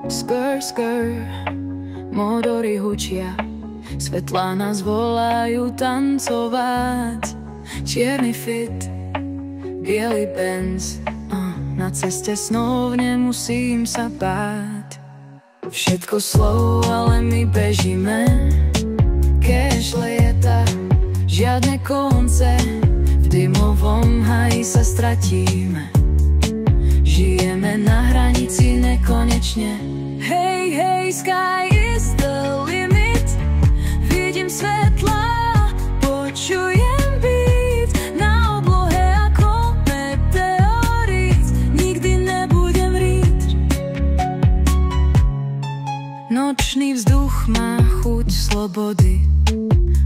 Skr, skr, motory hučia, svetlá nás volajú tancovať. Čierny fit, biely Benz, na ceste snov nemusím sa báť. Všetko slow, ale my bežíme, cash lieta, žiadne konce, v dymovom haji sa stratíme. Žijeme na hranici nekonečne. Hey, hey, sky is the limit. Vidím svetla, počujem beat na oblohe ako meteorit. Nikdy nebudem riť. Nočný vzduch má chuť slobody.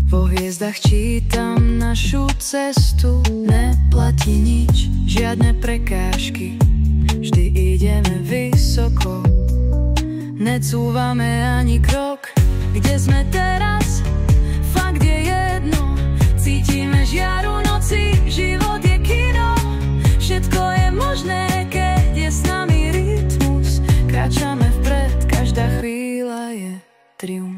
Vo hviezdach čítam našu cestu. Neplatí nič, žiadne prekážky, vždy ideme vysoko. Necúvame ani krok, kde sme teraz, fakt je jedno. Cítime žiaru noci, život je kino. Všetko je možné, keď je s nami rytmus. Kráčame vpred, každá chvíľa je triumf.